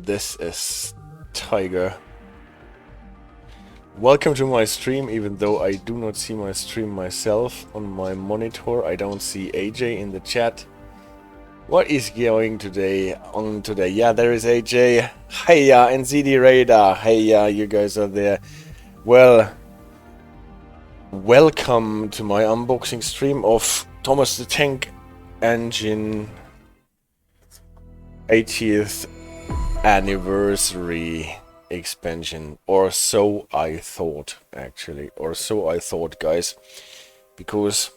This is Tiger. Welcome to my stream, even though I do not see my stream myself on my monitor. I don't see AJ in the chat. What is going on today? Yeah, there is AJ. Hiya, and ZD Radar. Hiya, you guys are there. Well, welcome to my unboxing stream of Thomas the Tank Engine 80th anniversary expansion, or so I thought, actually, or so I thought, guys, because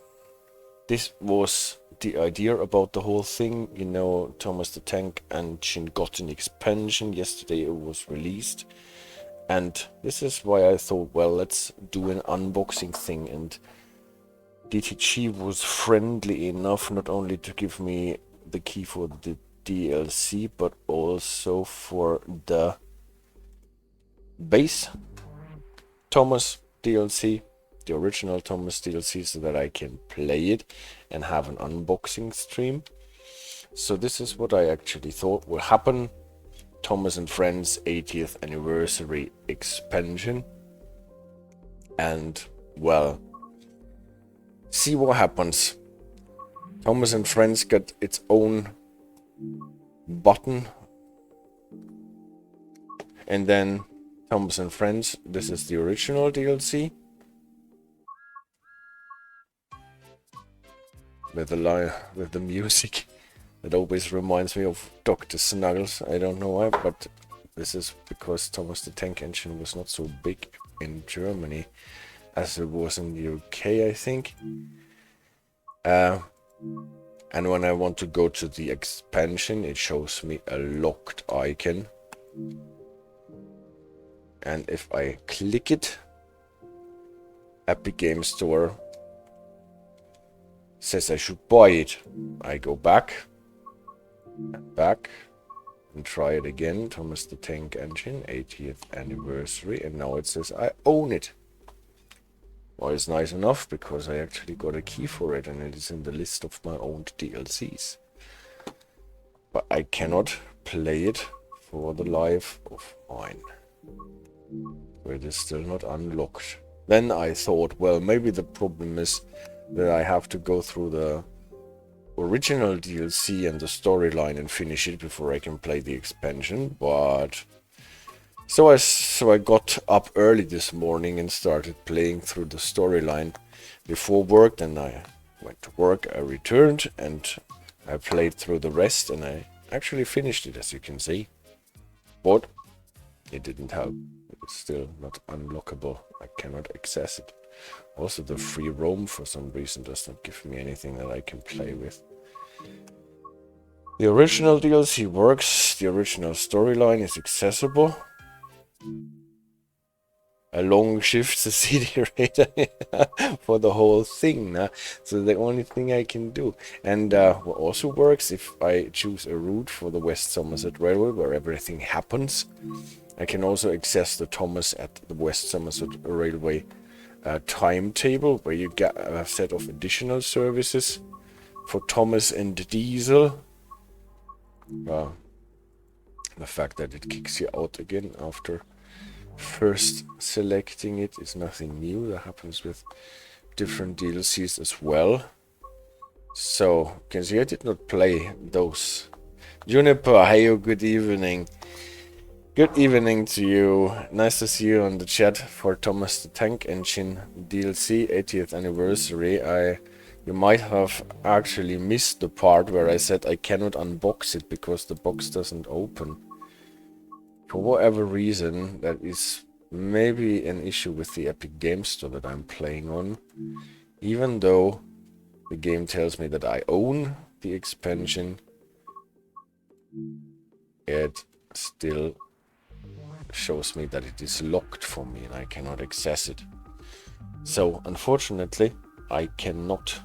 this was the idea about the whole thing. You know, Thomas the Tank Engine got an expansion yesterday. It was released, and this is why I thought, well, let's do an unboxing thing. And DTG was friendly enough not only to give me the key for the DLC, but also for the base Thomas DLC, the original Thomas DLC, so that I can play it and have an unboxing stream. So this is what I actually thought will happen. Thomas and Friends 80th anniversary expansion, and well, see what happens. Thomas and Friends got its own button, and then Thomas and Friends, this is the original DLC with the music that always reminds me of Dr. Snuggles. I don't know why, but this is because Thomas the Tank Engine was not so big in Germany as it was in the UK, I think. And when I want to go to the expansion, it shows me a locked icon. And if I click it, Epic Game Store says I should buy it. I go back and try it again. Thomas the Tank Engine 80th anniversary, and now it says I own it. Well, it's nice enough because I actually got a key for it, and it is in the list of my owned DLCs. But I cannot play it for the life of mine. So it is still not unlocked. Then I thought, well, maybe the problem is that I have to go through the original DLC and the storyline and finish it before I can play the expansion. But so I got up early this morning and started playing through the storyline before work. Then I went to work, I returned, and I played through the rest, and I actually finished it, as you can see. But it didn't help. It's still not unlockable. I cannot access it. Also, the free roam for some reason does not give me anything that I can play with. The original DLC works. The original storyline is accessible. A long shift the CD radar for the whole thing. So the only thing I can do. And what also works, if I choose a route for the West Somerset Railway where everything happens, I can also access the Thomas at the West Somerset Railway timetable, where you get a set of additional services for Thomas and Diesel. The fact that it kicks you out again after first selecting it is nothing new. That happens with different DLCs as well. So you can see I did not play those. Juniper, hey, good evening. Good evening to you. Nice to see you on the chat for Thomas the Tank Engine DLC 80th anniversary. You might have actually missed the part where I said I cannot unbox it because the box doesn't open. For whatever reason, that is maybe an issue with the Epic Game Store that I'm playing on. Even though the game tells me that I own the expansion, it still shows me that it is locked for me and I cannot access it. So unfortunately, I cannot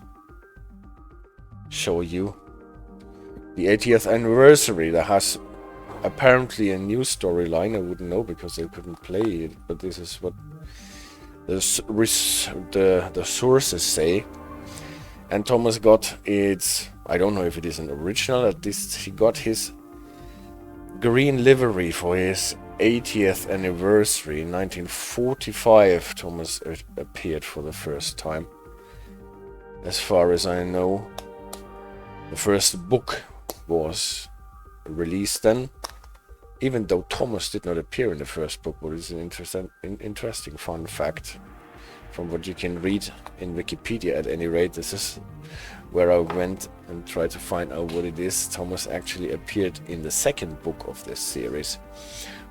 show you the 80th anniversary. That has apparently a new storyline. I wouldn't know because I couldn't play it, but this is what the sources say. And Thomas got its, I don't know if it is an original, at least he got his green livery for his 80th anniversary in 1945. Thomas appeared for the first time. As far as I know, the first book was released then, even though Thomas did not appear in the first book, but it's an interesting fun fact from what you can read in Wikipedia. At any rate, this is where I went and tried to find out what it is. Thomas actually appeared in the second book of this series,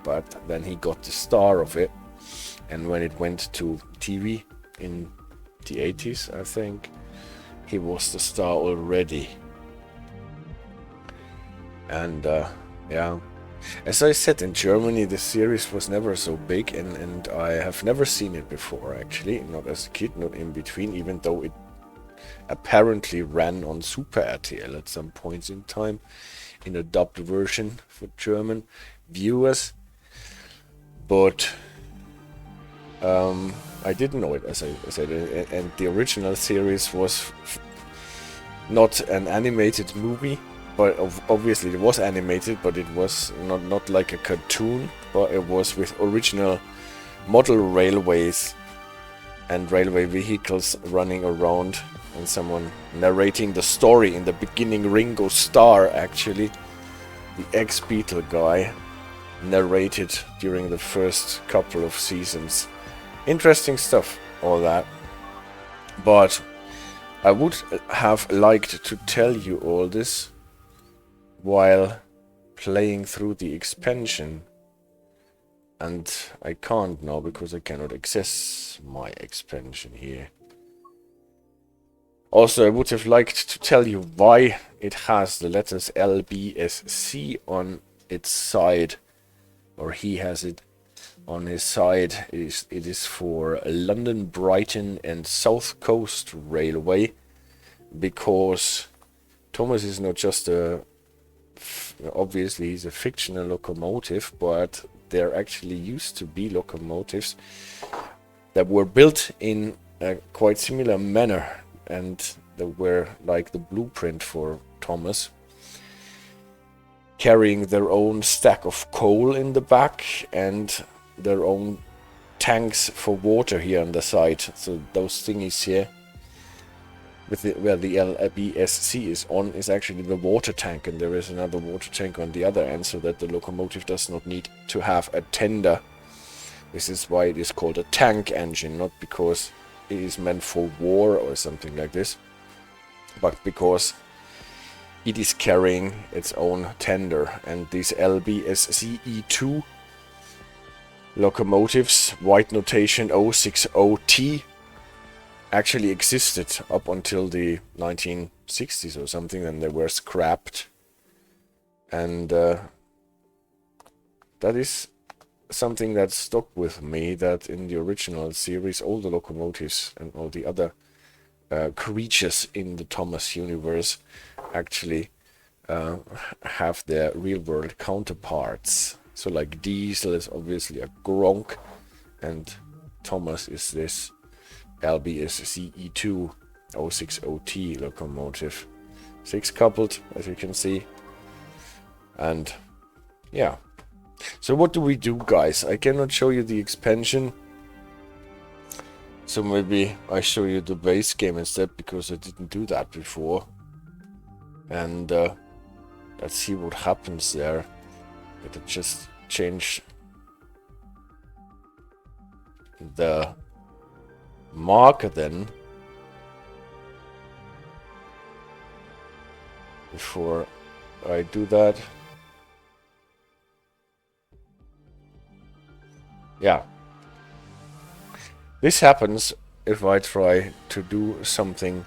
but then he got the star of it, and when it went to TV in the 80s, I think, he was the star already. And yeah, as I said, in Germany the series was never so big, and I have never seen it before, actually, not as a kid, not in between, even though it apparently ran on Super RTL at some points in time in a dubbed version for German viewers. But I didn't know it, as I said, and the original series was not an animated movie, but obviously it was animated, but it was not like a cartoon, but it was with original model railways and railway vehicles running around, and someone narrating the story. In the beginning, Ringo Starr, actually, the ex-Beatle guy, narrated during the first couple of seasons. Interesting stuff, all that. But I would have liked to tell you all this while playing through the expansion, and I can't now because I cannot access my expansion here. Also, I would have liked to tell you why it has the letters LB&SC on its side, or he has it on his side. It is for London, Brighton and South Coast Railway, because Thomas is not just obviously he's a fictional locomotive, but there actually used to be locomotives that were built in a quite similar manner, and they were like the blueprint for Thomas, carrying their own stack of coal in the back and their own tanks for water here on the side. So those thingies here, with where the LB&SC is on, is actually the water tank, and there is another water tank on the other end, so that the locomotive does not need to have a tender. This is why it is called a tank engine, not because it is meant for war or something like this, but because it is carrying its own tender. And these LB&SC E2 locomotives, white notation 060T, actually existed up until the 1960s or something, and they were scrapped. And that is something that stuck with me, that in the original series all the locomotives and all the other creatures in the Thomas universe actually have their real-world counterparts. So like Diesel is obviously a Gronk, and Thomas is this LB&SC E2 060T locomotive. 6-coupled, as you can see. And yeah. So what do we do, guys? I cannot show you the expansion, so maybe I show you the base game instead, because I didn't do that before. And let's see what happens there. Let it just change the marker then, before I do that. Yeah. This happens if I try to do something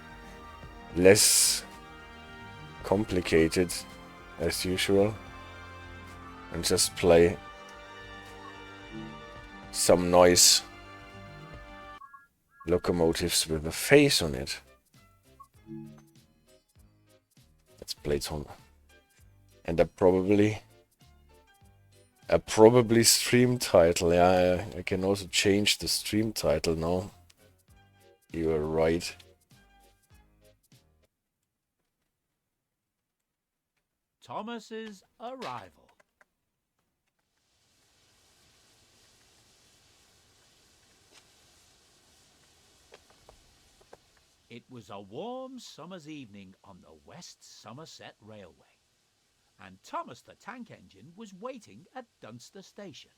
less complicated as usual and just play some noise locomotives with a face on it. Let's play some. And a probably stream title. Yeah, I can also change the stream title now. You are right. Thomas's arrival. It was a warm summer's evening on the West Somerset Railway, and Thomas the Tank Engine was waiting at Dunster Station.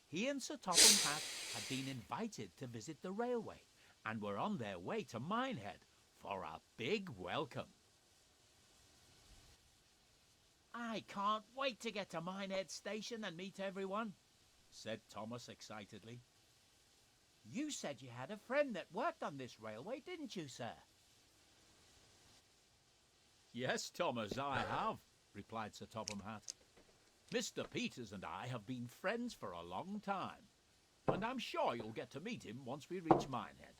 He and Sir Topham Hatt had been invited to visit the railway and were on their way to Minehead for a big welcome. "I can't wait to get to Minehead Station and meet everyone," said Thomas excitedly. "You said you had a friend that worked on this railway, didn't you, sir?" "Yes, Thomas, I have," replied Sir Topham Hatt. "Mr. Peters and I have been friends for a long time, and I'm sure you'll get to meet him once we reach Minehead.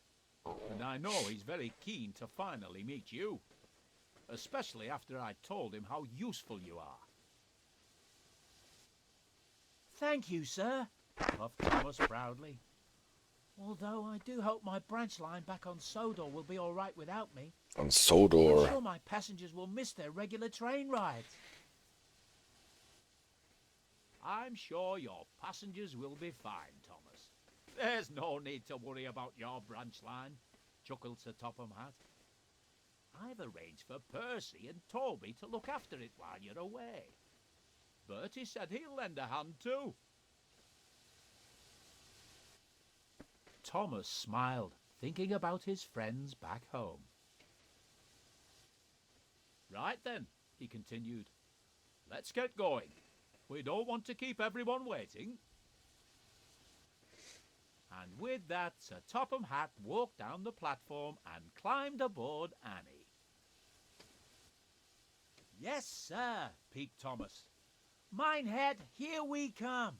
And I know he's very keen to finally meet you, especially after I told him how useful you are." "Thank you, sir," puffed Thomas proudly. "Although I do hope my branch line back on Sodor will be all right without me. On Sodor. I'm sure my passengers will miss their regular train rides." "I'm sure your passengers will be fine, Thomas. There's no need to worry about your branch line," chuckled Sir Topham Hatt. "I've arranged for Percy and Toby to look after it while you're away. Bertie said he'll lend a hand too." Thomas smiled, thinking about his friends back home. "Right then," he continued, "let's get going. We don't want to keep everyone waiting." And with that, Sir Topham Hatt walked down the platform and climbed aboard Annie. "Yes, sir," peeped Thomas. "Minehead, here we come."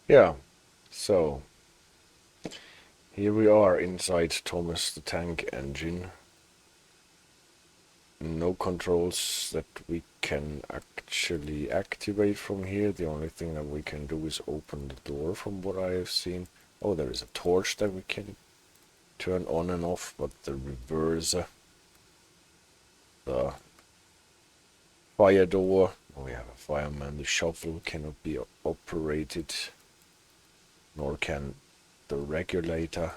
Yeah, so here we are inside Thomas the Tank Engine. No controls that we can actually activate from here. The only thing that we can do is open the door from what I have seen. Oh, there is a torch that we can turn on and off, but the reverser, the fire door, we have a fireman, the shovel cannot be operated, nor can the regulator,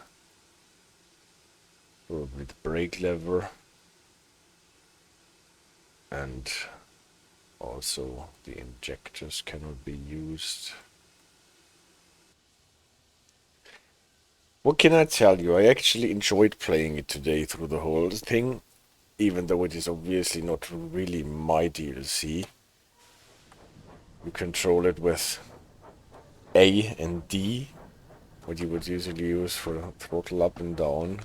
probably the brake lever, and also the injectors cannot be used. What can I tell you? I actually enjoyed playing it today through the whole thing, even though it is obviously not really my DLC. You control it with A and D, what you would usually use for throttle up and down.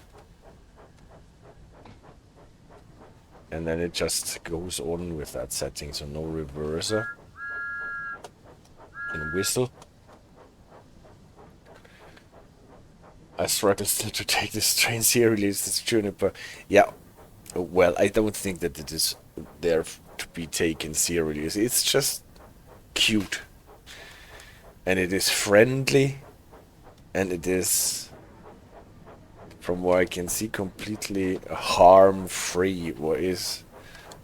And then it just goes on with that setting, so no reverser. And whistle. I struggle still to take this train seriously, this Juniper. Yeah, well, I don't think that it is there to be taken seriously. It's just cute. And it is friendly. And it is, from what I can see, completely harm-free. What is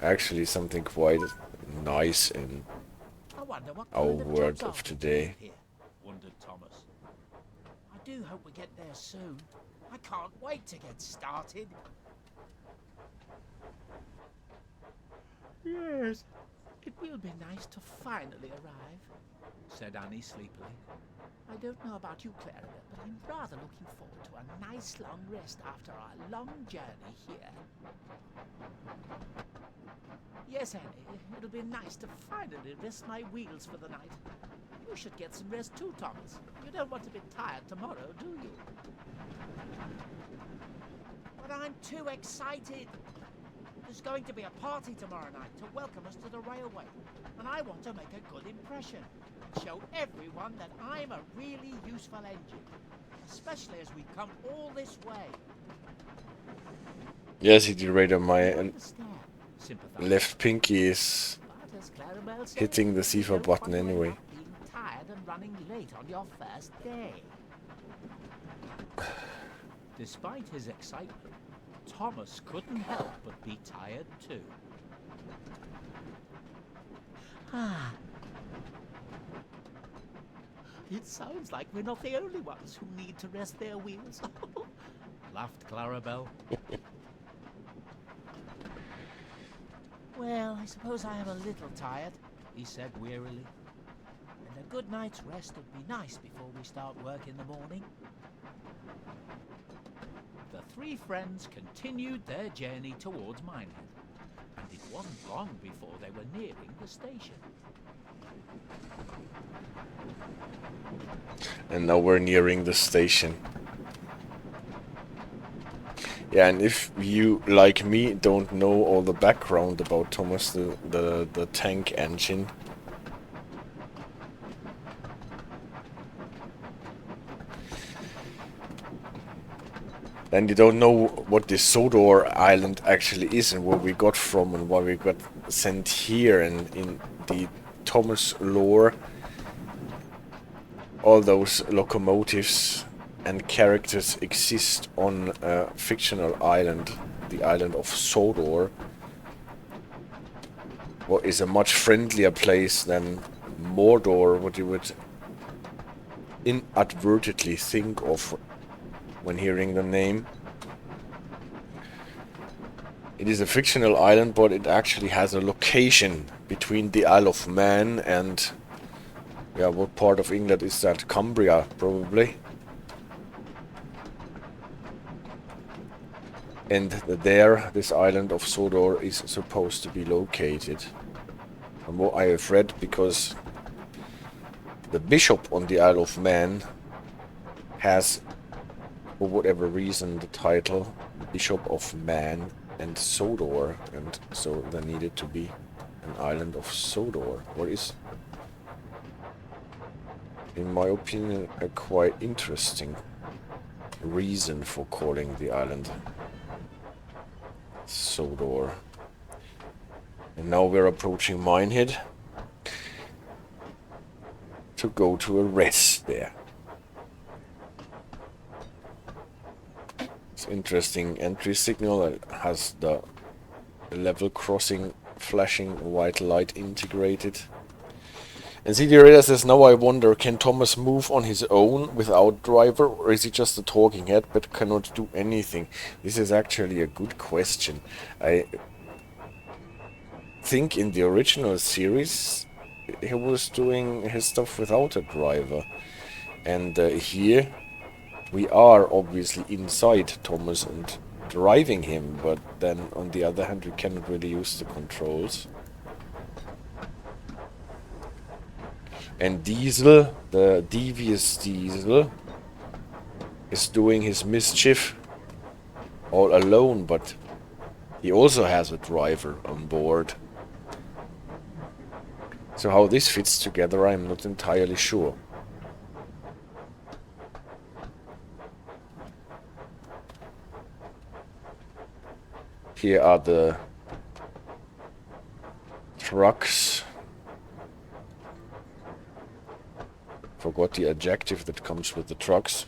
actually something quite nice in our world of today. Here, wondered Thomas. "I do hope we get there soon. I can't wait to get started." "Yes, it will be nice to finally arrive," said Annie sleepily. "I don't know about you, Clarabel, but I'm rather looking forward to a nice long rest after our long journey here." "Yes, Annie, it'll be nice to finally rest my wheels for the night. You should get some rest too, Thomas. You don't want to be tired tomorrow, do you?" "But I'm too excited. There's going to be a party tomorrow night to welcome us to the railway, and I want to make a good impression and show everyone that I'm a really useful engine, especially as we come all this way." Yes, it right on my left pinky is hitting the C4 button anyway. Being tired and running late on your first day. Despite his excitement, Thomas couldn't help but be tired too. It sounds like we're not the only ones who need to rest their wheels. Laughed Clarabel. Well, I suppose I am a little tired, he said wearily. And a good night's rest would be nice before we start work in the morning. The three friends continued their journey towards Minehead, and it wasn't long before they were nearing the station. And now we're nearing the station. Yeah, and if you, like me, don't know all the background about Thomas the Tank Engine, then you don't know what the Sodor island actually is and where we got from and why we got sent here. And in the Thomas lore, all those locomotives and characters exist on a fictional island, the island of Sodor, what is a much friendlier place than Mordor, what you would inadvertently think of when hearing the name. It is a fictional island, but it actually has a location between the Isle of Man and, yeah, what part of England is that? Cumbria, probably. And there, this island of Sodor is supposed to be located. From what I have read, because the bishop on the Isle of Man has, for whatever reason, the title Bishop of Man and Sodor, and so there needed to be an island of Sodor. What is, in my opinion, a quite interesting reason for calling the island Sodor. And now we're approaching Minehead to go to a rest there. It's interesting entry signal that has the level crossing flashing white light integrated. And CD Radar says, now I wonder, can Thomas move on his own without driver, or is he just a talking head but cannot do anything? This is actually a good question. I think in the original series he was doing his stuff without a driver. And here we are obviously inside Thomas and driving him, but then on the other hand we cannot really use the controls. And Diesel, the devious Diesel, is doing his mischief all alone, but he also has a driver on board. So how this fits together, I'm not entirely sure. Here are the trucks. Forgot the adjective that comes with the trucks.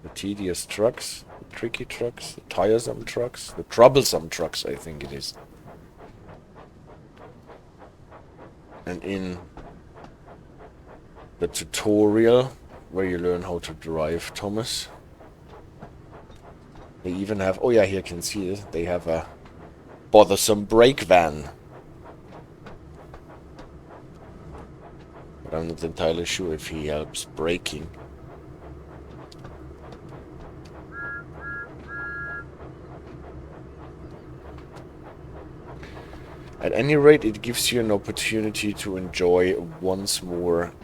The tedious trucks, the tricky trucks, the tiresome trucks, the troublesome trucks, I think it is. And in the tutorial where you learn how to drive Thomas, they even have, oh yeah, here you can see it, they have a bothersome brake van. But I'm not entirely sure if he helps braking. At any rate, it gives you an opportunity to enjoy once more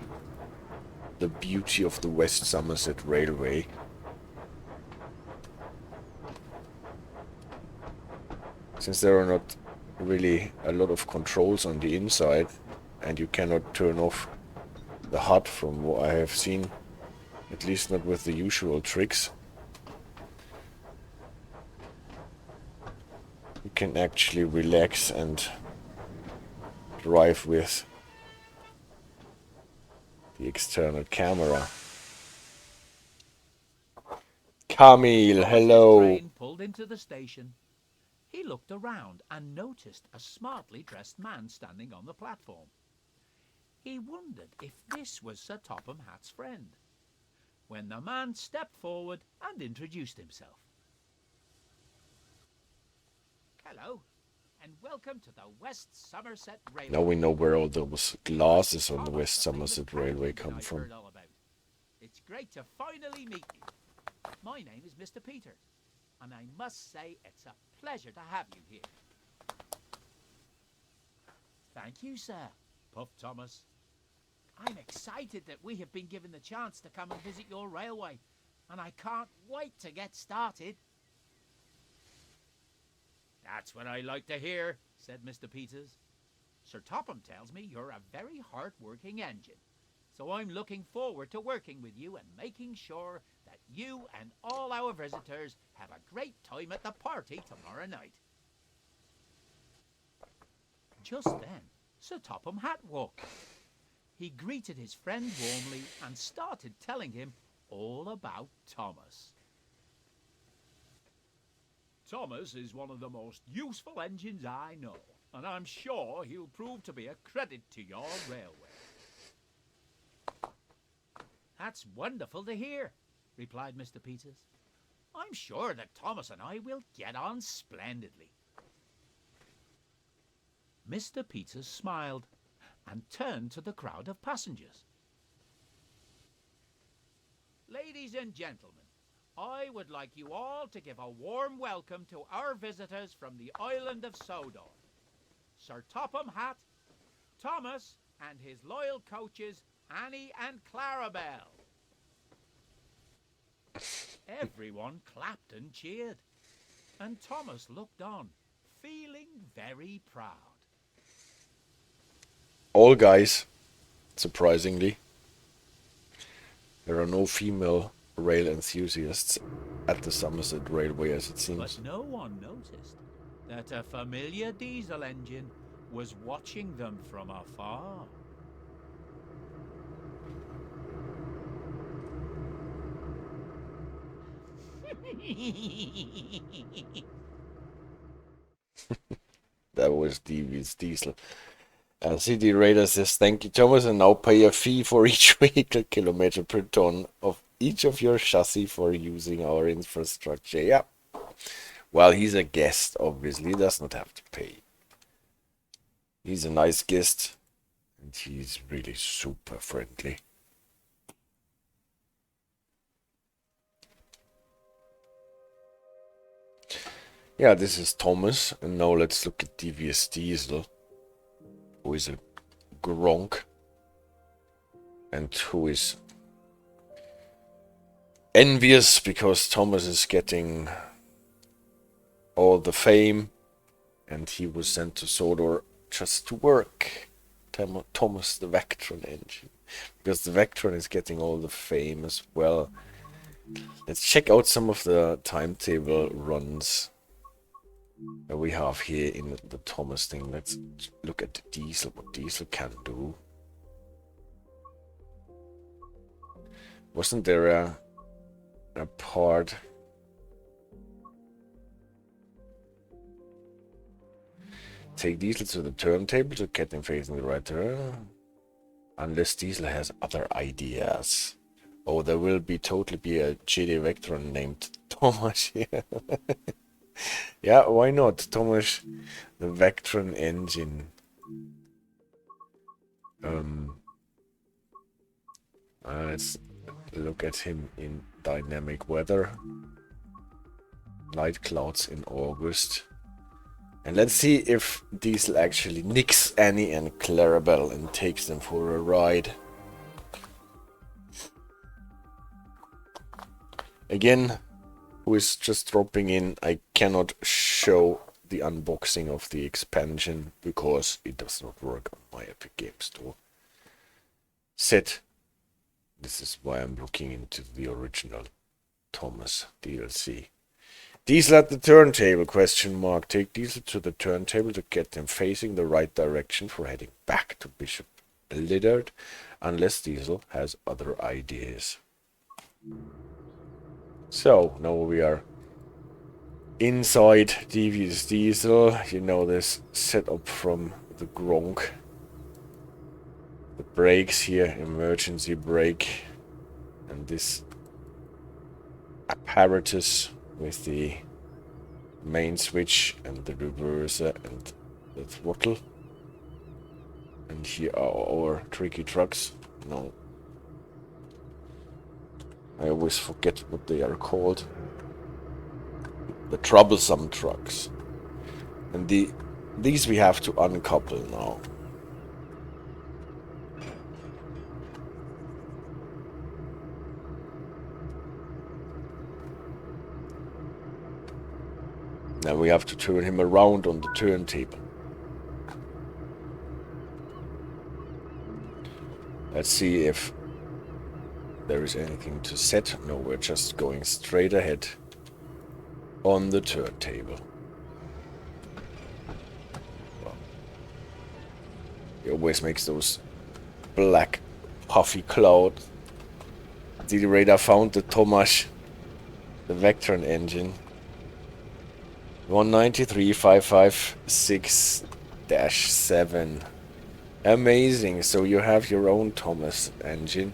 the beauty of the West Somerset Railway. Since there are not really a lot of controls on the inside, and you cannot turn off the HUD from what I have seen, at least not with the usual tricks, you can actually relax and drive with the external camera. Camille, hello. His train pulled into the station. He looked around and noticed a smartly dressed man standing on the platform. He wondered if this was Sir Topham Hatt's friend, when the man stepped forward and introduced himself. Hello, and welcome to the West Somerset Railway. Now we know where all those glasses on the West Somerset Railway come from. It's great to finally meet you. My name is Mr. Peters, and I must say it's a pleasure to have you here. Thank you, sir, puffed Thomas. I'm excited that we have been given the chance to come and visit your railway, and I can't wait to get started. That's what I like to hear, said Mr. Peters. Sir Topham tells me you're a very hard-working engine, so I'm looking forward to working with you and making sure that you and all our visitors have a great time at the party tomorrow night. Just then, Sir Topham Hatt walked in. He greeted his friend warmly and started telling him all about Thomas. Thomas is one of the most useful engines I know, and I'm sure he'll prove to be a credit to your railway. That's wonderful to hear, replied Mr. Peters. I'm sure that Thomas and I will get on splendidly. Mr. Peters smiled and turned to the crowd of passengers. Ladies and gentlemen, I would like you all to give a warm welcome to our visitors from the island of Sodor. Sir Topham Hatt, Thomas, and his loyal coaches, Annie and Clarabel. Everyone clapped and cheered, and Thomas looked on, feeling very proud. All guys, surprisingly. There are no female rail enthusiasts at the Somerset Railway, as it seems. But no one noticed that a familiar diesel engine was watching them from afar. That was Devious Diesel. City Raider says, thank you, Thomas, and now pay a fee for each vehicle kilometer per ton of each of your chassis for using our infrastructure. Yeah. Well, he's a guest, obviously. He does not have to pay. He's a nice guest, and he's really super friendly. Yeah, this is Thomas, and now let's look at Devious Diesel, who is a Gronk, and who is envious because Thomas is getting all the fame, and he was sent to Sodor just to work. Thomas the Vectron engine, because the Vectron is getting all the fame as well. Let's check out some of the timetable runs that we have here in the Thomas thing. Let's look at the Diesel, what Diesel can do. Wasn't there a part? Take Diesel to the turntable to get him facing the right turn. Unless Diesel has other ideas. Oh, there will totally be a GD Vectron named Thomas here. Yeah, why not? Thomas, the Vectron engine. Let's look at him in dynamic weather. Light clouds in August. And let's see if Diesel actually nicks Annie and Clarabel and takes them for a ride. Again, who is just dropping in, I cannot show the unboxing of the expansion because it does not work on my Epic Game Store. Set. This is why I'm looking into the original Thomas DLC. Diesel at the turntable, question mark. Take Diesel to the turntable to get them facing the right direction for heading back to Bishop Lyddard, unless Diesel has other ideas. So, now we are inside Devious Diesel. You know this setup from the Gronk. The brakes here, emergency brake, and this apparatus with the main switch and the reverser and the throttle. And here are our tricky trucks. No, I always forget what they are called. The troublesome trucks. And these we have to uncouple now. Then we have to turn him around on the turntable. Let's see if there is anything to set. No, we're just going straight ahead on the turntable. Well, he always makes those black puffy clouds. The radar found the Thomas, the Vectron engine. 193.556-7. Amazing. So you have your own Thomas engine.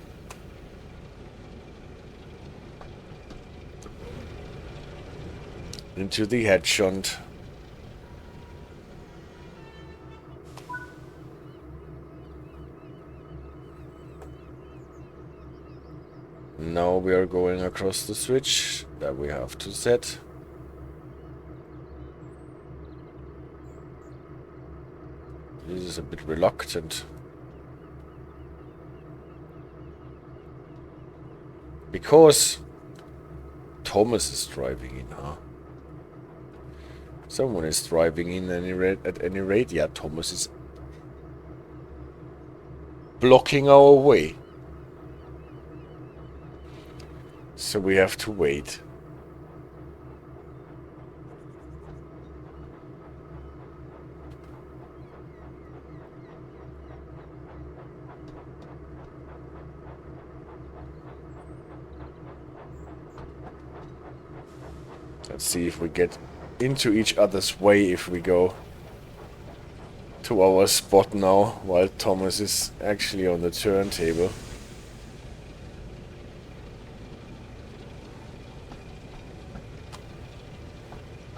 Into the head shunt. Now we are going across the switch that we have to set. This is a bit reluctant. Because Thomas is driving in, huh? Someone is driving in at any rate. Yeah, Thomas is blocking our way. So we have to wait. Let's see if we get into each other's way if we go to our spot now, while Thomas is actually on the turntable.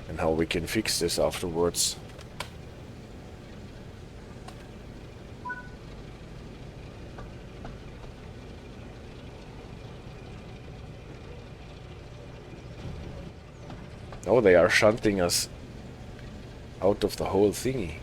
And how we can fix this afterwards. Oh, they are shunting us out of the whole thingy.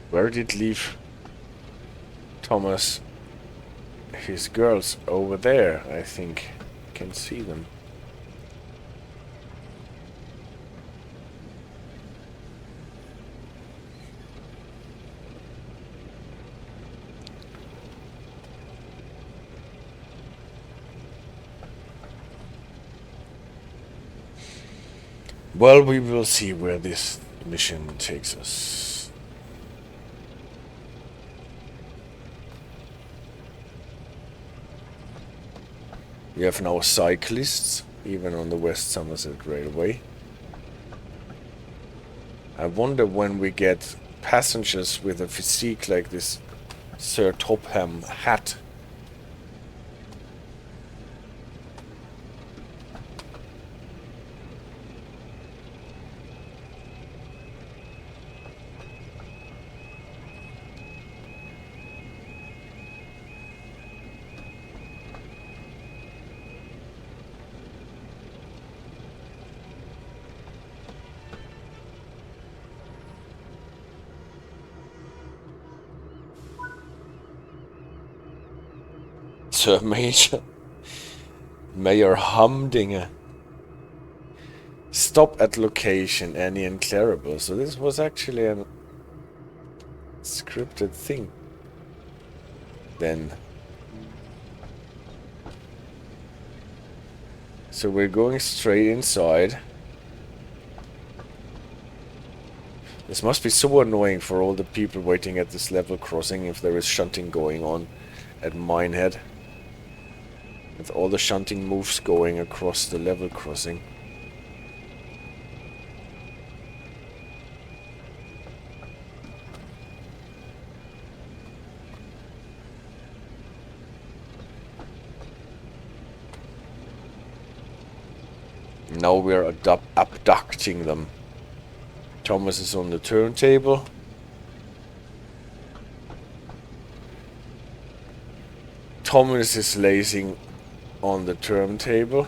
Where did it leave Thomas? His girls over there, I think. Can see them. Well, we will see where this mission takes us. We have now cyclists, even on the West Somerset Railway. I wonder when we get passengers with a physique like this Sir Topham Hatt. Sir Mayor Humdinger. Stop at location, Annie and Clarabel. So this was actually a scripted thing. Then. So we're going straight inside. This must be so annoying for all the people waiting at this level crossing if there is shunting going on at Minehead. With all the shunting moves going across the level crossing. Now we're abducting them. Thomas is on the turntable. Thomas is lacing on the turntable.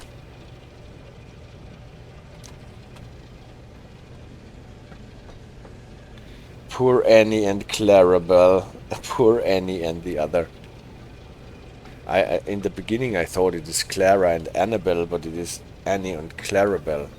Poor Annie and Clarabel. Poor Annie and the other. In the beginning I thought it is Clara and Annabelle, but it is Annie and Clarabel.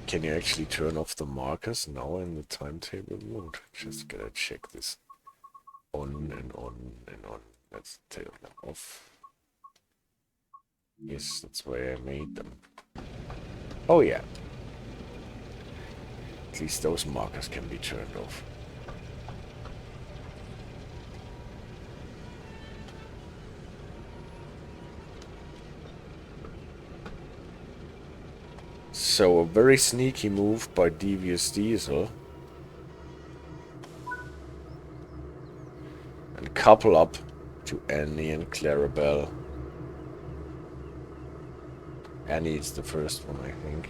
Can you actually turn off the markers now in the timetable mode? Just gotta check this. On and on and on. Let's turn them off. Yes, that's why I made them. Oh yeah. At least those markers can be turned off. So a very sneaky move by Devious Diesel. And couple up to Annie and Clarabel. Annie is the first one, I think.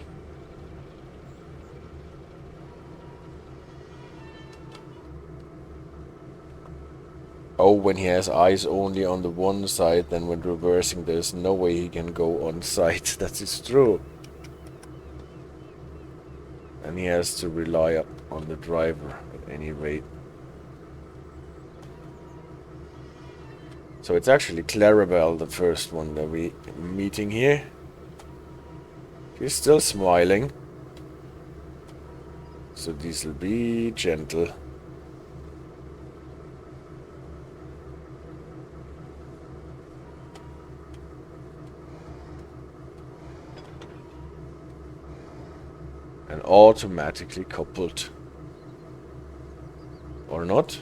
Oh, when he has eyes only on the one side, then when reversing there's no way he can go on side. That is true. And he has to rely on the driver at any rate. So it's actually Clarabel, the first one that we're meeting here. She's still smiling. So Diesel, be gentle. And automatically coupled. Or not?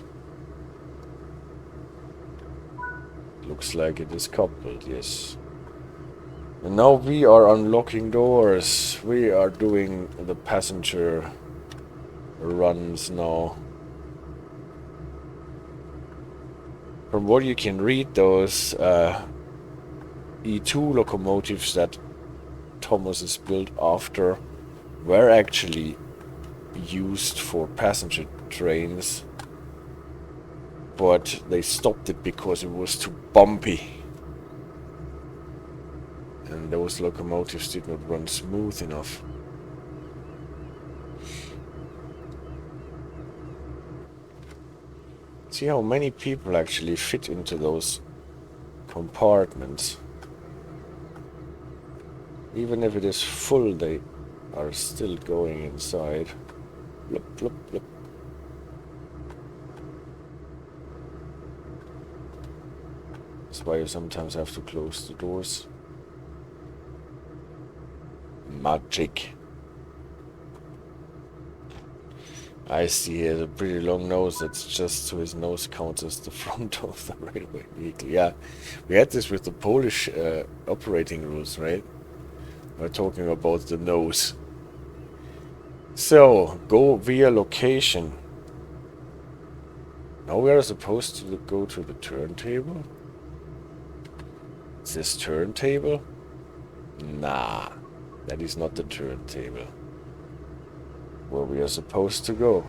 Looks like it is coupled, yes. And now we are unlocking doors. We are doing the passenger runs now. From what you can read, those E2 locomotives that Thomas is built after were actually used for passenger trains, but they stopped it because it was too bumpy. And those locomotives did not run smooth enough. See how many people actually fit into those compartments. Even if it is full, they are still going inside. Blip, blip, blip. That's why you sometimes have to close the doors. Magic. I see he has a pretty long nose. That's just so his nose counts as the front of the railway vehicle. Yeah, we had this with the Polish operating rules, right? We're talking about the nose. So, go via location. Now we are supposed to go to the turntable? Is this turntable? Nah, that is not the turntable. Where we are supposed to go.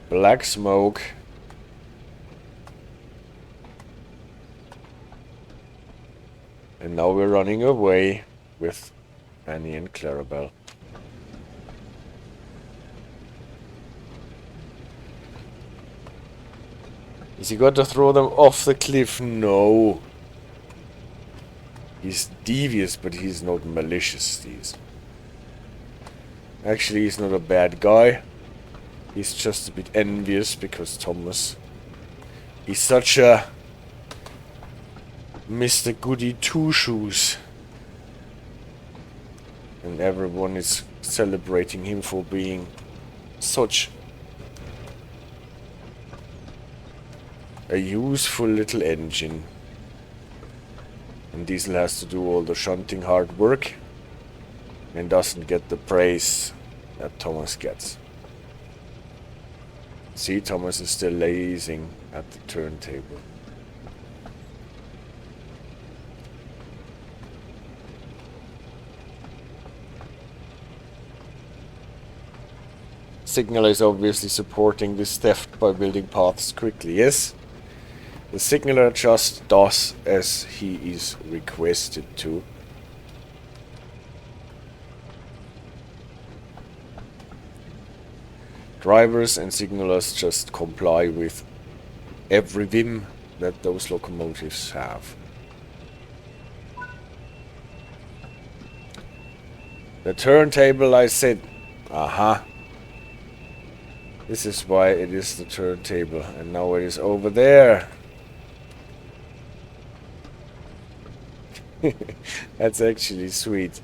Black smoke. And now we're running away with Annie and Clarabel. Is he going to throw them off the cliff? No. He's devious, but he's not malicious, Actually, he's not a bad guy. He's just a bit envious because Thomas is such a Mr. Goody Two-Shoes. And everyone is celebrating him for being such a useful little engine. And Diesel has to do all the shunting hard work and doesn't get the praise that Thomas gets. See, Thomas is still lazing at the turntable. Signaler is obviously supporting this theft by building paths quickly. Yes, the signaler just does as he is requested to. Drivers and signalers just comply with every whim that those locomotives have. The turntable, I said. Aha. This is why it is the turntable, and now it is over there. That's actually sweet.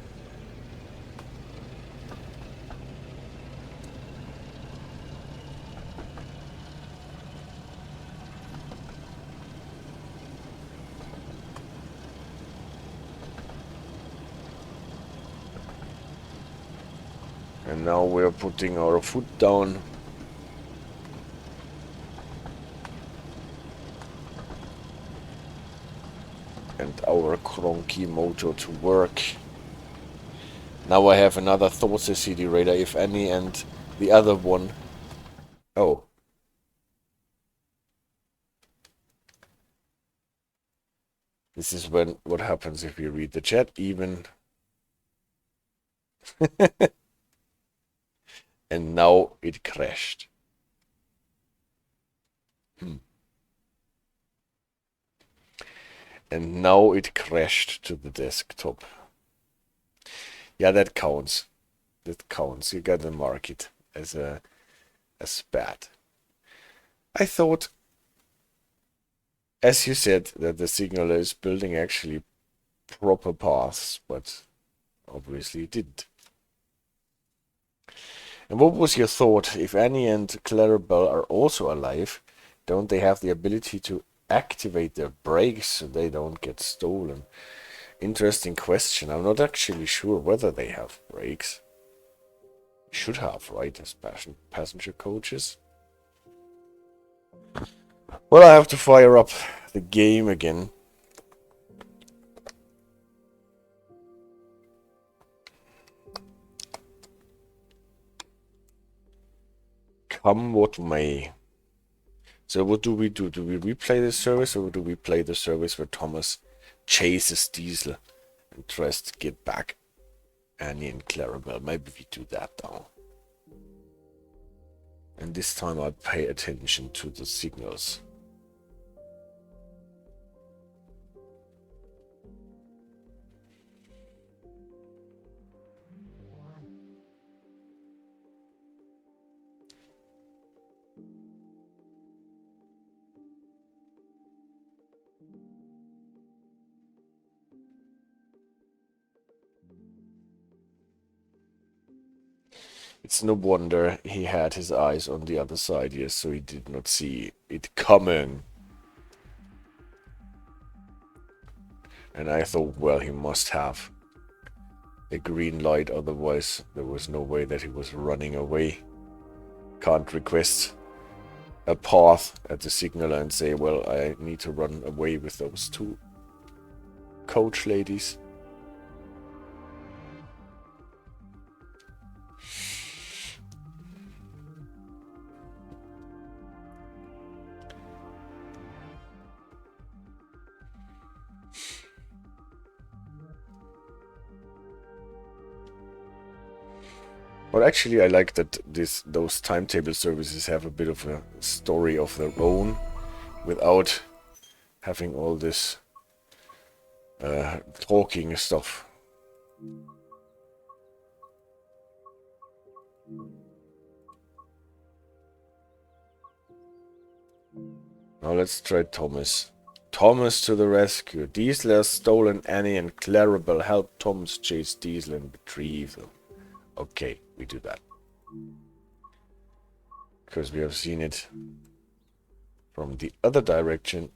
And now we're putting our foot down. And our cronky motor to work. Now I have another Thoughts CD radar, if any, and the other one. Oh. This is what happens if you read the chat, even. And now it crashed. And now it crashed to the desktop. Yeah, that counts. That counts. You gotta mark it as bad. I thought, as you said, that the signaler is building actually proper paths, but obviously it didn't. And what was your thought? If Annie and Clarabel are also alive, don't they have the ability to activate their brakes so they don't get stolen? Interesting question. I'm not actually sure whether they have brakes. Should have, right, as passenger coaches. Well, I have to fire up the game again. Come what may. So what do we do? Do we replay the service, or do we play the service where Thomas chases Diesel and tries to get back Annie and Clarabel? Maybe we do that now. And this time I pay attention to the signals. It's no wonder he had his eyes on the other side here, so he did not see it coming. And I thought, well, he must have a green light, otherwise there was no way that he was running away. Can't request a path at the signaler and say, well, I need to run away with those two coach ladies. But actually, I like that those timetable services have a bit of a story of their own. without having all this talking stuff. Now let's try Thomas. Thomas to the rescue. Diesel has stolen Annie and Clarabel. Help Thomas chase Diesel and retrieve them. Okay, we do that. Because we have seen it from the other direction.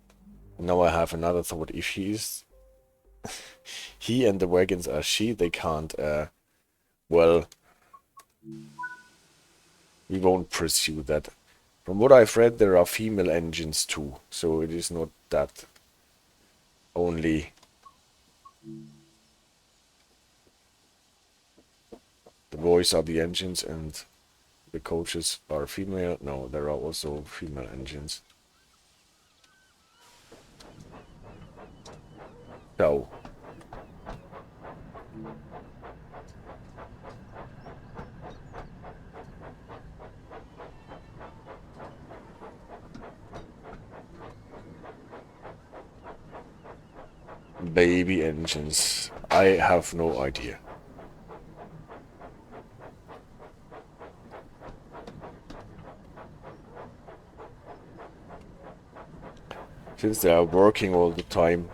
Now I have another thought. If he and the wagons are she, they can't, well, we won't pursue that. From what I've read, there are female engines too, so it is not that only the boys are the engines and the coaches are female. No, there are also female engines. So baby engines. I have no idea. Since they are working all the time.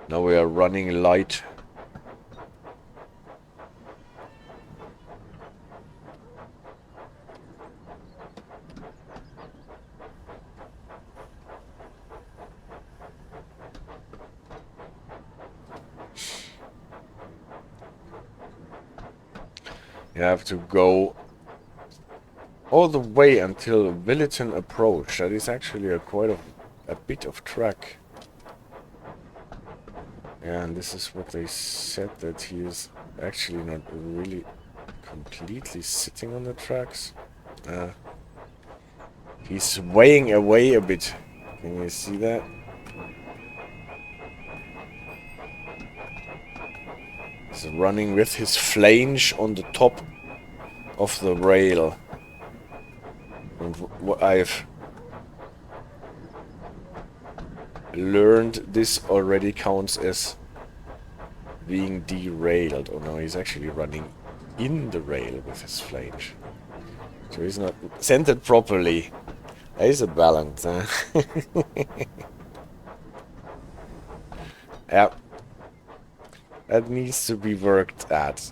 Now we are running light. You have to go all the way until Williston approach. That is actually quite a bit of track. Yeah, and this is what they said, that he is actually not really completely sitting on the tracks. He's swaying away a bit. Can you see that? He's running with his flange on the top of the rail. And what I've learned, this already counts as being derailed. Oh no, he's actually running in the rail with his flange. So he's not centered properly. There is a balance, huh? Yeah. That needs to be worked at.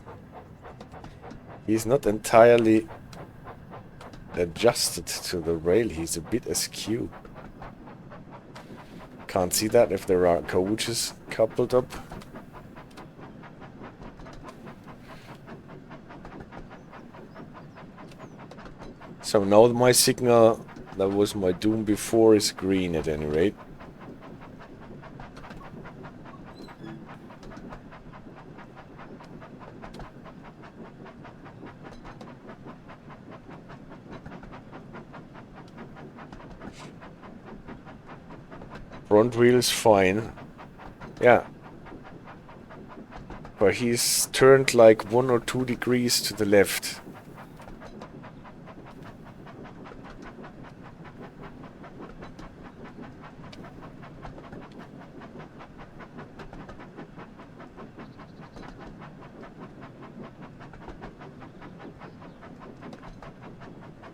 He's not entirely adjusted to the rail. He's a bit askew. Can't see that if there are coaches coupled up. So now my signal, that was my doom before, is green at any rate. Front wheel is fine. Yeah. But he's turned like 1 or 2 degrees to the left.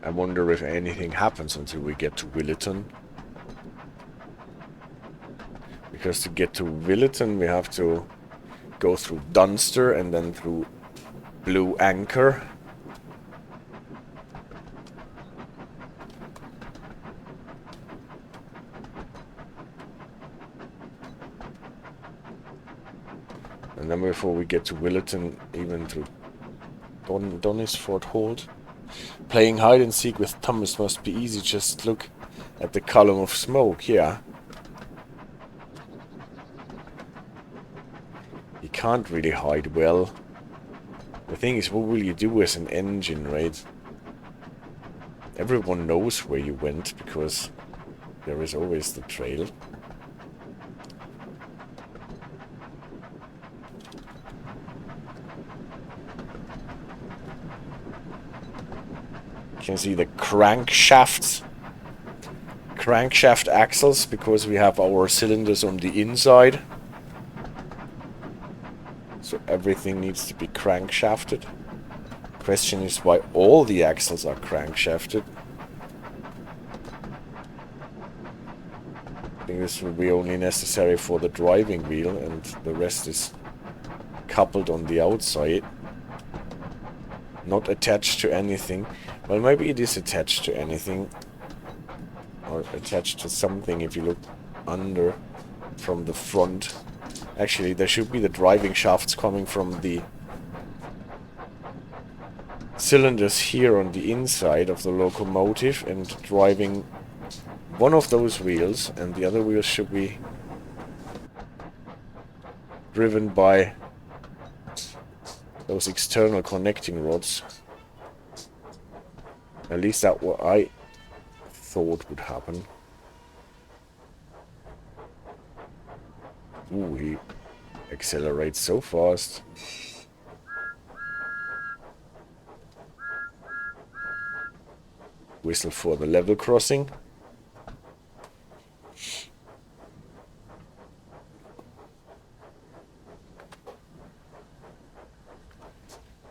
I wonder if anything happens until we get to Williston. Because to get to Williston we have to go through Dunster and then through Blue Anchor. And then before we get to Williston, even through Donisford Hold. Playing hide and seek with Thomas must be easy. Just look at the column of smoke, yeah. You can't really hide well. The thing is, what will you do as an engine, right? Everyone knows where you went because there is always the trail. can see the crankshaft axles, because we have our cylinders on the inside. So everything needs to be crankshafted. Question is why all the axles are crankshafted. I think this will be only necessary for the driving wheel, and the rest is coupled on the outside. Not attached to anything. Well, maybe it is attached to anything. Or attached to something if you look under from the front. Actually, there should be the driving shafts coming from the cylinders here on the inside of the locomotive and driving one of those wheels, and the other wheels should be driven by those external connecting rods. At least that's what I thought would happen. Ooh, he accelerates so fast. Whistle for the level crossing.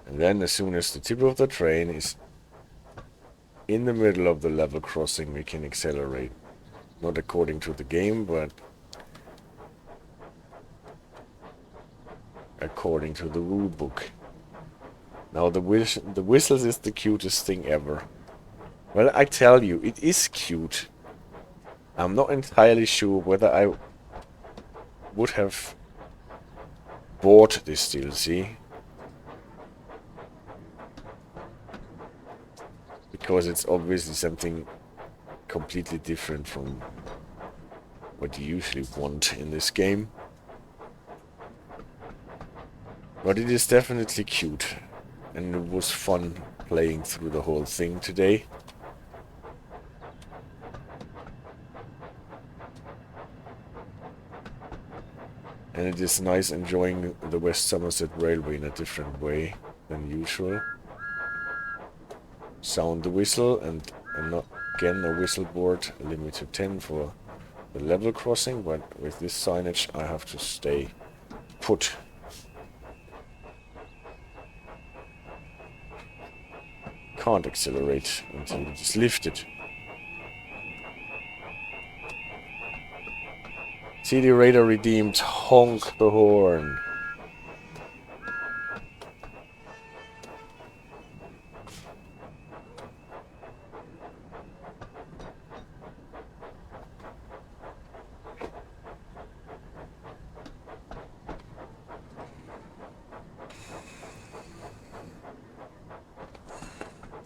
And then as soon as the tip of the train is in the middle of the level crossing, we can accelerate. Not according to the game, but according to the rule book. Now the whistles is the cutest thing ever. Well, I tell you, it is cute. I'm not entirely sure whether I would have bought this DLC. Because it's obviously something completely different from what you usually want in this game. But it is definitely cute. And it was fun playing through the whole thing today. And it is nice enjoying the West Somerset Railway in a different way than usual. Sound the whistle, and again a whistle board, limit to 10 for the level crossing, but with this signage I have to stay put. Can't accelerate until it is lifted. CD Radar redeemed, honk the horn.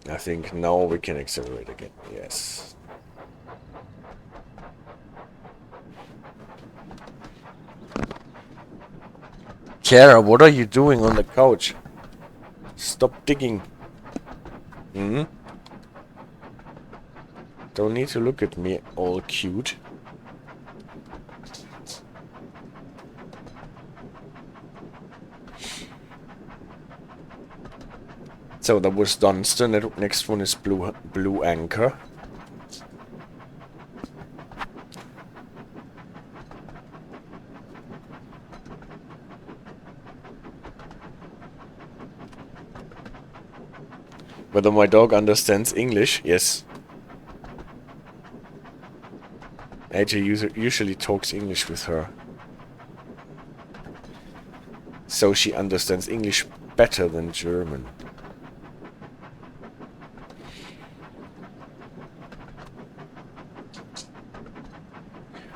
I think now we can accelerate again, yes. Kara, what are you doing on the couch? Stop digging. Don't need to look at me all cute. So that was Dunster. Next one is Blue Anchor. Whether my dog understands English? Yes. AJ usually talks English with her. So she understands English better than German.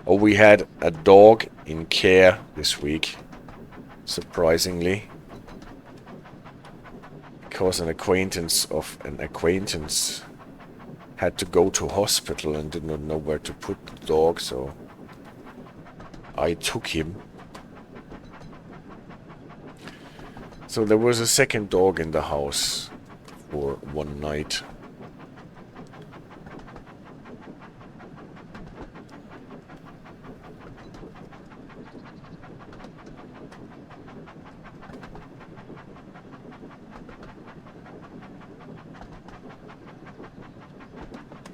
Oh, we had a dog in care this week, surprisingly. Because an acquaintance had to go to hospital and did not know where to put the dog, so I took him. So there was a second dog in the house for one night.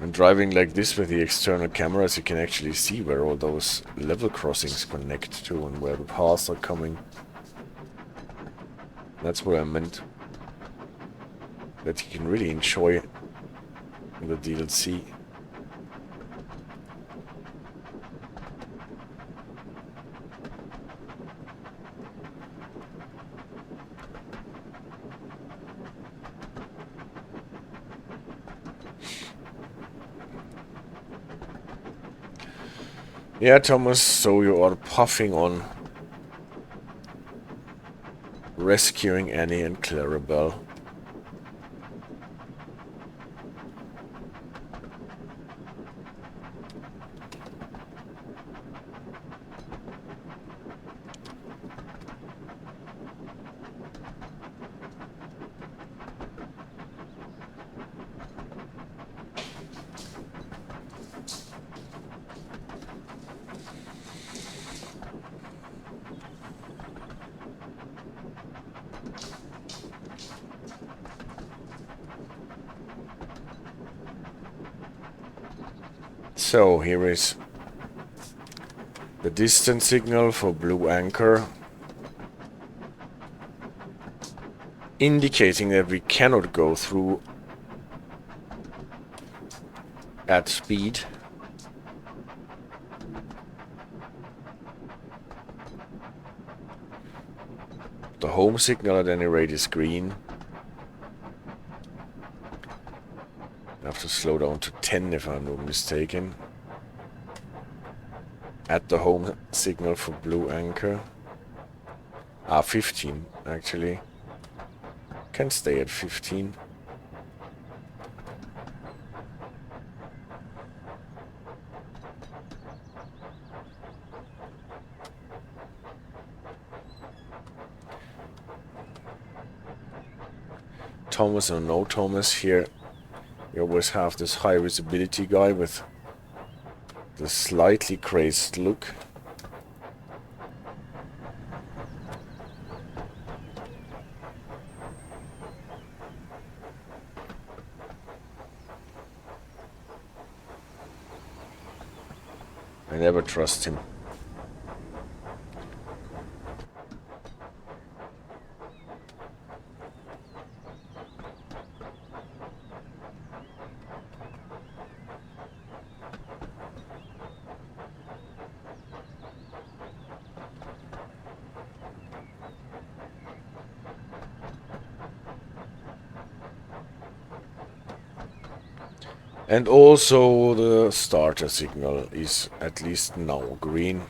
And driving like this with the external cameras, you can actually see where all those level crossings connect to and where the paths are coming. That's what I meant. That you can really enjoy the DLC. Yeah, Thomas, so you are puffing on rescuing Annie and Clarabel. So here is the distance signal for blue anchor, indicating that we cannot go through at speed. The home signal at any rate is green. I have to slow down to 10 if I'm not mistaken. At the home signal for blue anchor. 15 actually. Can stay at 15. Thomas or no Thomas here. You always have this high visibility guy with the slightly crazed look. I never trust him. And also the starter signal is at least now green.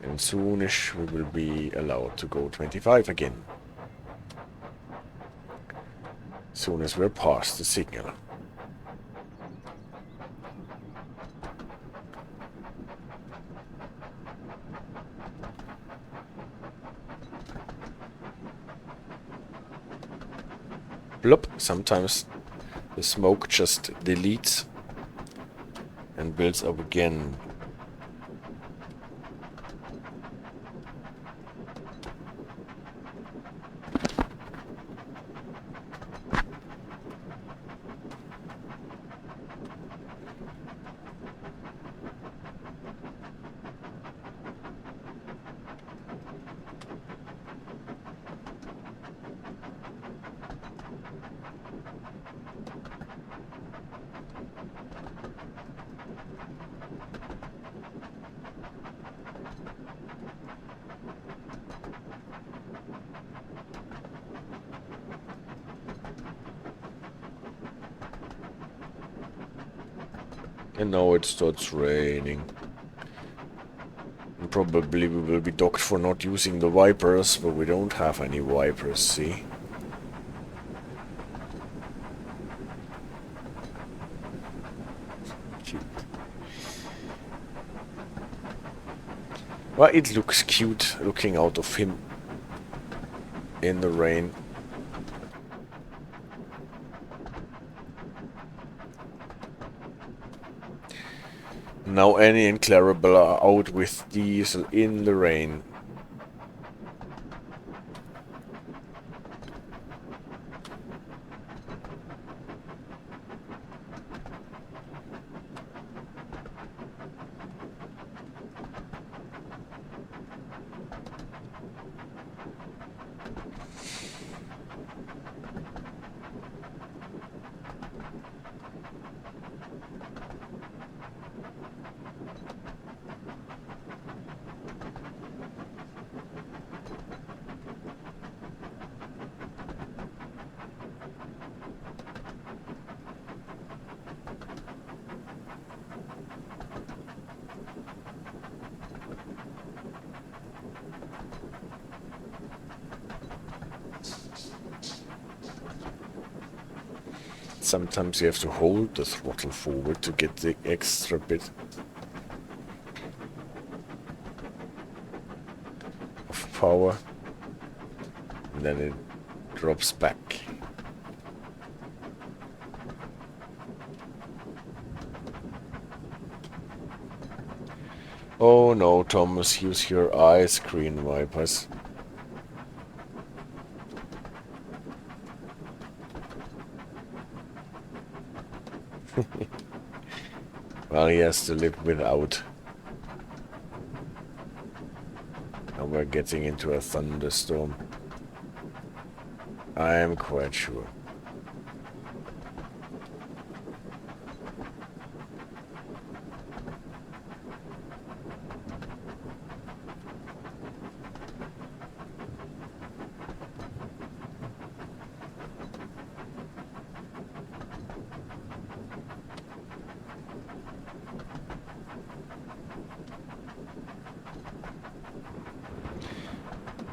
And soonish we will be allowed to go 25 again. Soon as we're past the signal. Blop, sometimes the smoke just deletes and builds up again. And now it starts raining. And probably we will be docked for not using the wipers, but we don't have any wipers, see? Cute. Well, it looks cute looking out of him in the rain. Now Annie and Clarabel are out with Diesel in the rain. Sometimes you have to hold the throttle forward to get the extra bit of power, and then it drops back. Oh no, Thomas, use your eye screen wipers. Well, he has to live without. Now we're getting into a thunderstorm. I am quite sure.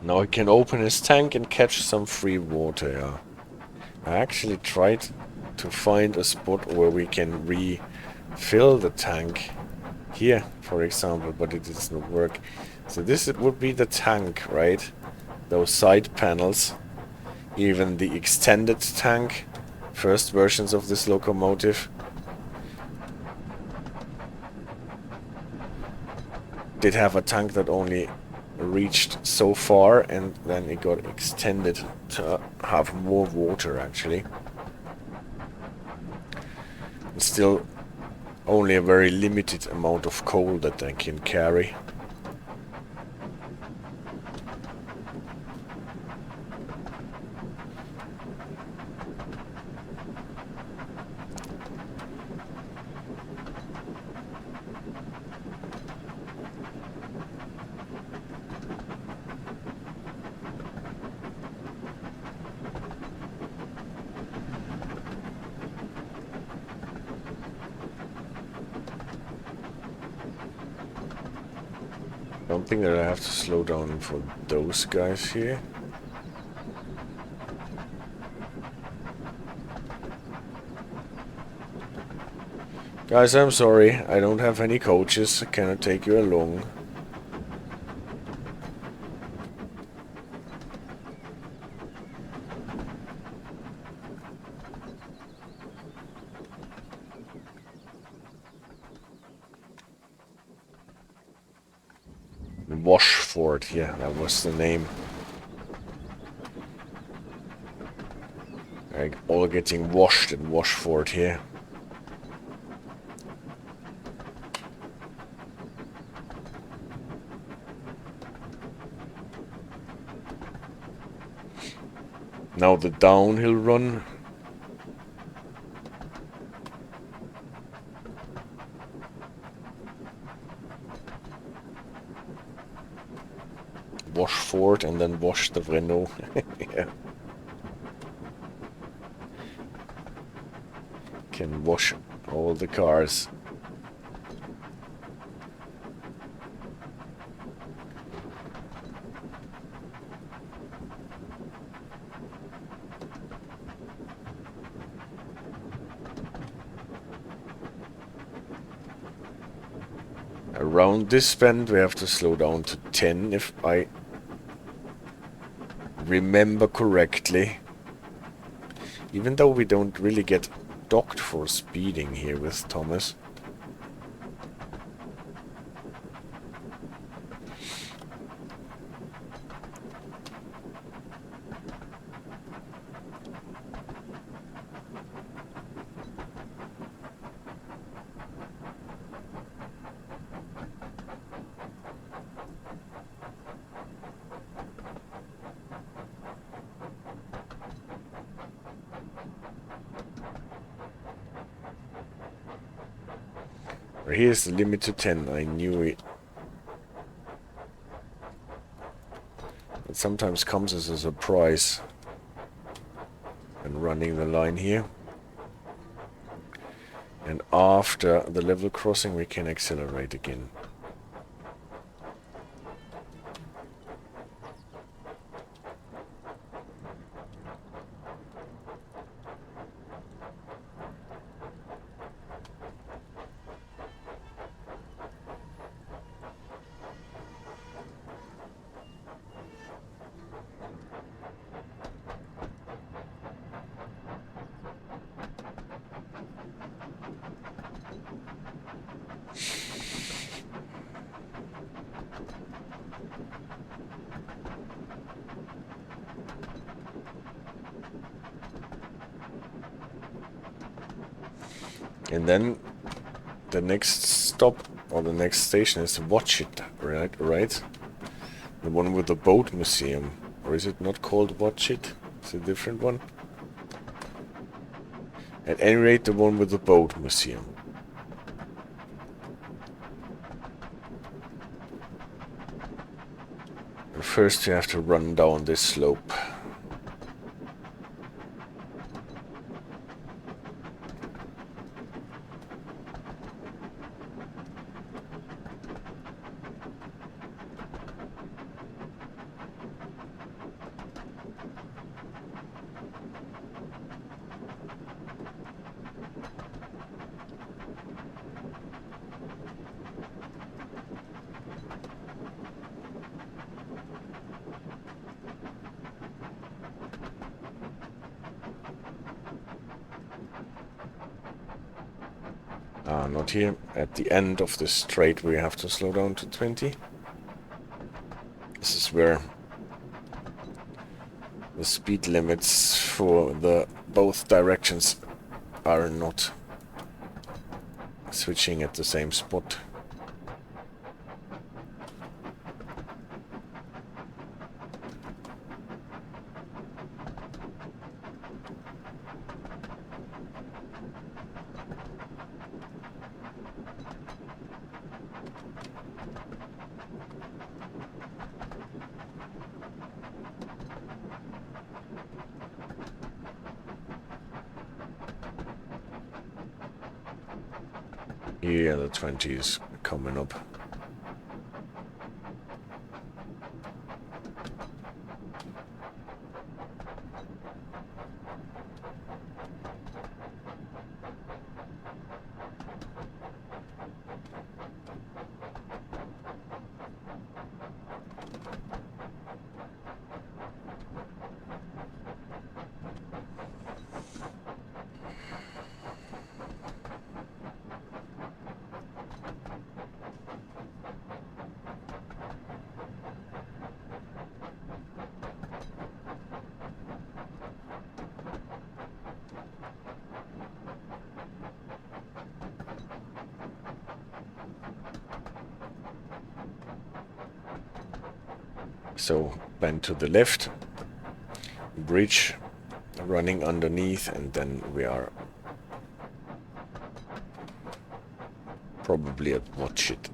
Now he can open his tank and catch some free water, yeah. I actually tried to find a spot where we can refill the tank. Here, for example, but it doesn't work. So this would be the tank, right? Those side panels. Even the extended tank. First versions of this locomotive did have a tank that only reached so far, and then it got extended to have more water actually. It's still only a very limited amount of coal that they can carry. I don't think that I have to slow down for those guys here. Guys, I'm sorry, I don't have any coaches, I cannot take you along. Washford, yeah, that was the name. Like, all getting washed in Washford here. Now the downhill run. Washford and then wash the Renault. Yeah. Can wash all the cars. Around this bend we have to slow down to 10 if I remember correctly. Even though we don't really get docked for speeding here with Thomas. Here's the limit to 10. I knew it. It sometimes comes as a surprise. And running the line here. And after the level crossing we can accelerate again. And then the next stop or the next station is Watchet, right? The one with the boat museum. Or is it not called Watchet? It's a different one. At any rate, the one with the boat museum. And first you have to run down this slope. Not here. At the end of the straight we have to slow down to 20. This is where the speed limits for the both directions are not switching at the same spot. Yeah, the 20 is coming up. So bend to the left, bridge running underneath, and then we are probably at Watchet.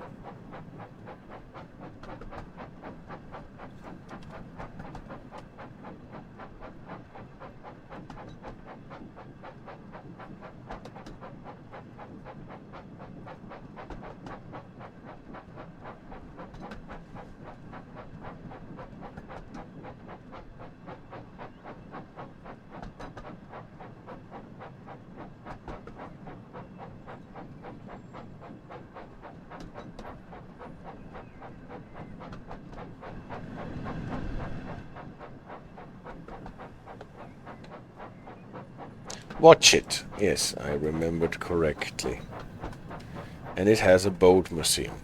Watchet, yes, I remembered correctly. And it has a boat museum.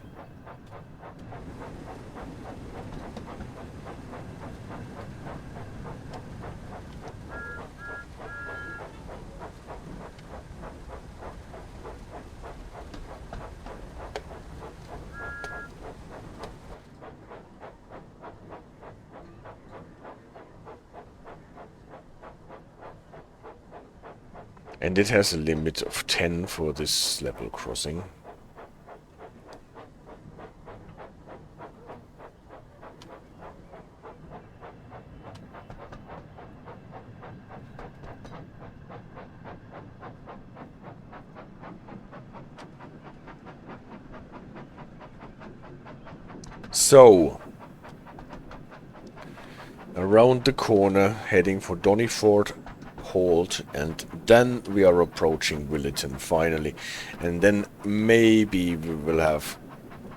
And it has a limit of 10 for this level crossing. So, around the corner, heading for Donnyford Halt, and then we are approaching Williston finally. And then maybe we will have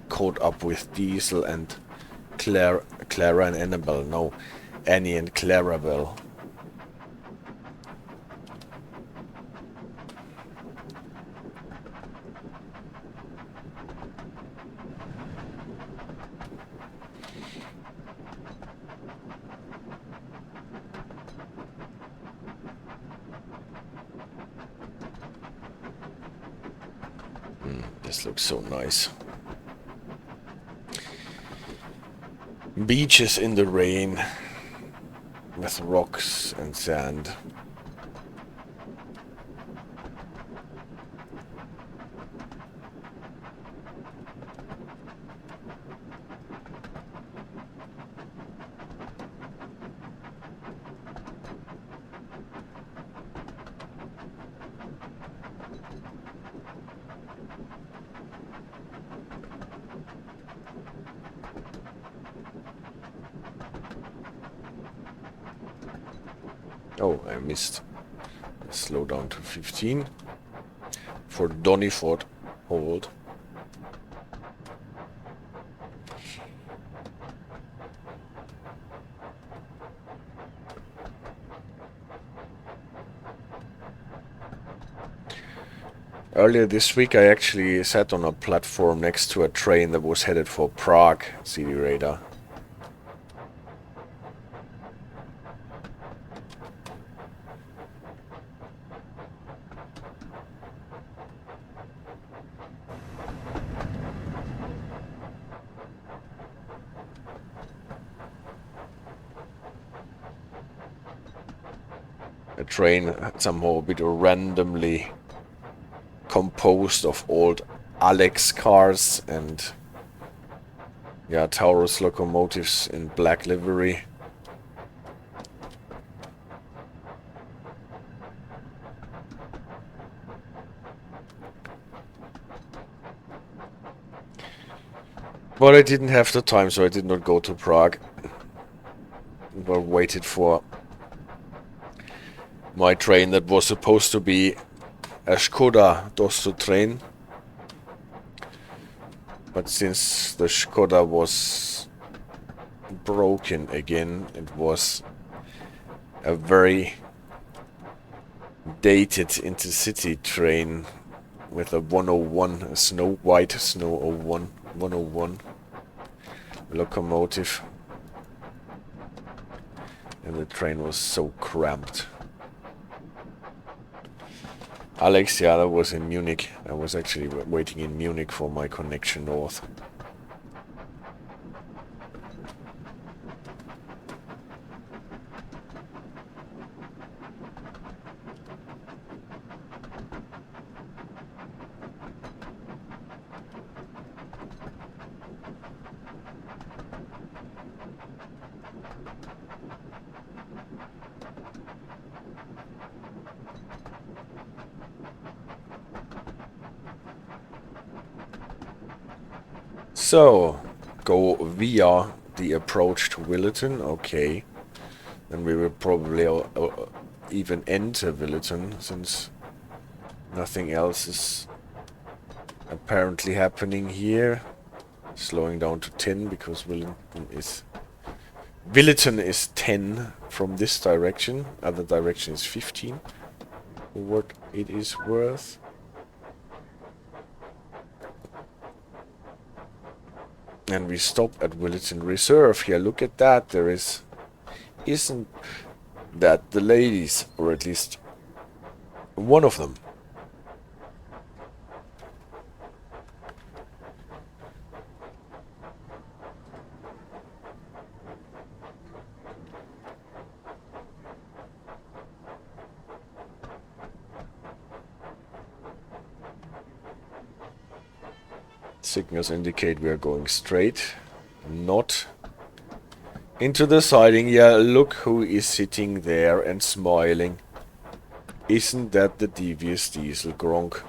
caught up with Diesel and Clara and Annabelle. No, Annie and Clarabel. This looks so nice. Beaches in the rain with rocks and sand. Oh, I missed. Slow down to 15 for Donnyford Hold. Earlier this week I actually sat on a platform next to a train that was headed for Prague, CD radar. A train somehow a bit randomly composed of old Alex cars and Taurus locomotives in black livery. But I didn't have the time, so I did not go to Prague. But waited for my train that was supposed to be a Skoda Dunster train. But since the Skoda was broken again, it was a very dated intercity train with a 101, a white snow 101 locomotive. And the train was so cramped. Alex, that was in Munich. I was actually waiting in Munich for my connection north. So, go via the approach to Williston, okay. Then we will probably even enter Williston, since nothing else is apparently happening here. Slowing down to 10, because Williston is 10 from this direction. Other direction is 15, for what it is worth. And we stop at Williston Reserve. Here, look at that. There isn't that the ladies, or at least one of them. Signals indicate we are going straight, not into the siding. Yeah, look who is sitting there and smiling. Isn't that the devious Diesel Gronk?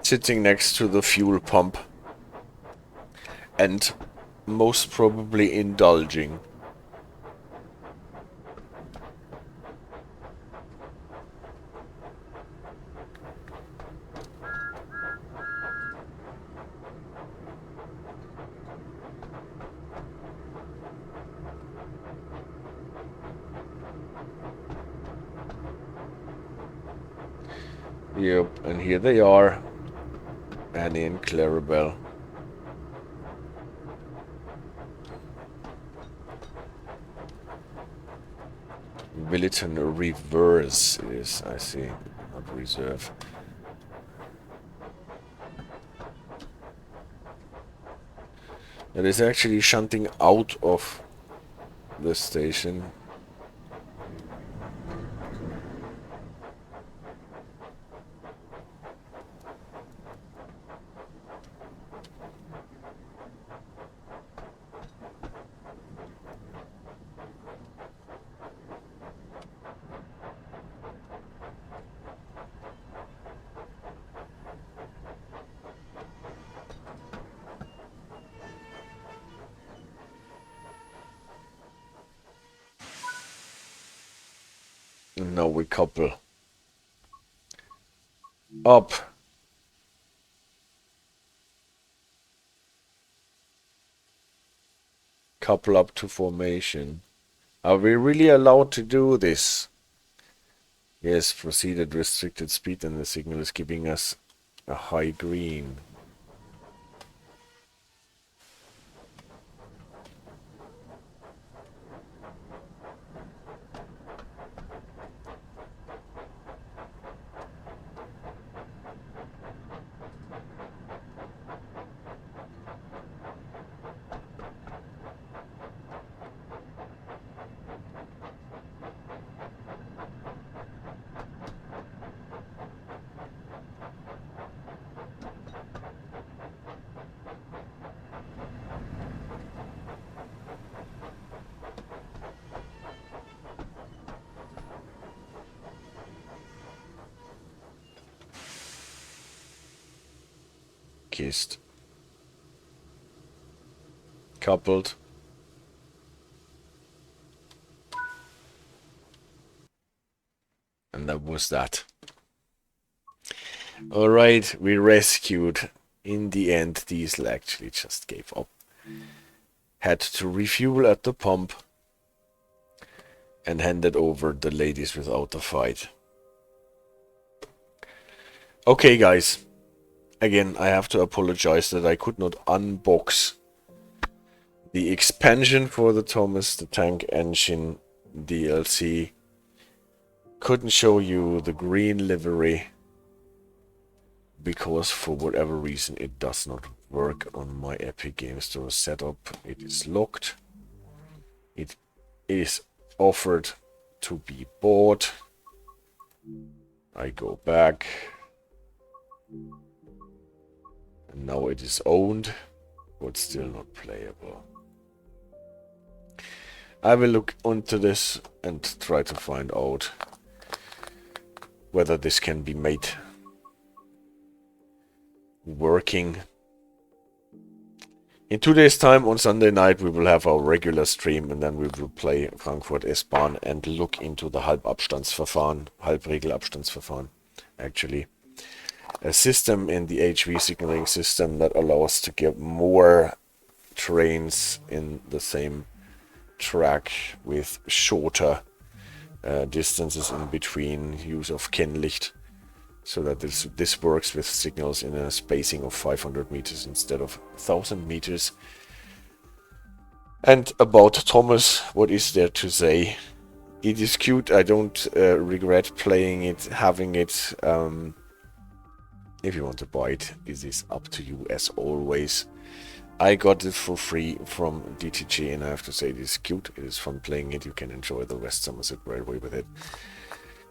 sitting next to the fuel pump and most probably indulging. Yep, and here they are, Annie and Clarabel. Williston reverse is, I see, not reserve. It is actually shunting out of the station. And now we couple up. Couple up to formation. Are we really allowed to do this? Yes, proceed at restricted speed, and the signal is giving us a high green. Kissed. Coupled. And that was that. Alright, we rescued. In the end, Diesel actually just gave up. Had to refuel at the pump and handed over the ladies without a fight. Okay, guys. Again, I have to apologize that I could not unbox the expansion for the Thomas the Tank Engine DLC. Couldn't show you the green livery because for whatever reason it does not work on my Epic Games Store setup. It is locked. It is offered to be bought. I go back. And now it is owned, but still not playable. I will look into this and try to find out whether this can be made working. In 2 days' time, on Sunday night, we will have our regular stream, and then we will play Frankfurt S-Bahn and look into the Halbregelabstandsverfahren, actually. A system in the HV signaling system that allows to get more trains in the same track with shorter distances in between, use of Kennlicht, so that this works with signals in a spacing of 500 meters instead of 1000 meters. And about Thomas, what is there to say? It is cute. I don't regret playing it, having it. If you want to buy it, this is up to you as always. I got it for free from DTG, and I have to say it is cute. It is fun playing it. You can enjoy the West Somerset Railway with it.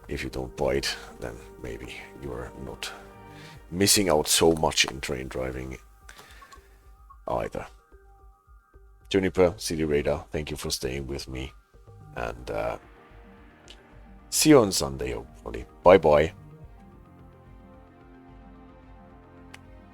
If you don't buy it, then maybe you are not missing out so much in train driving either. Juniper, City Radar, thank you for staying with me. And see you on Sunday, hopefully. Bye-bye.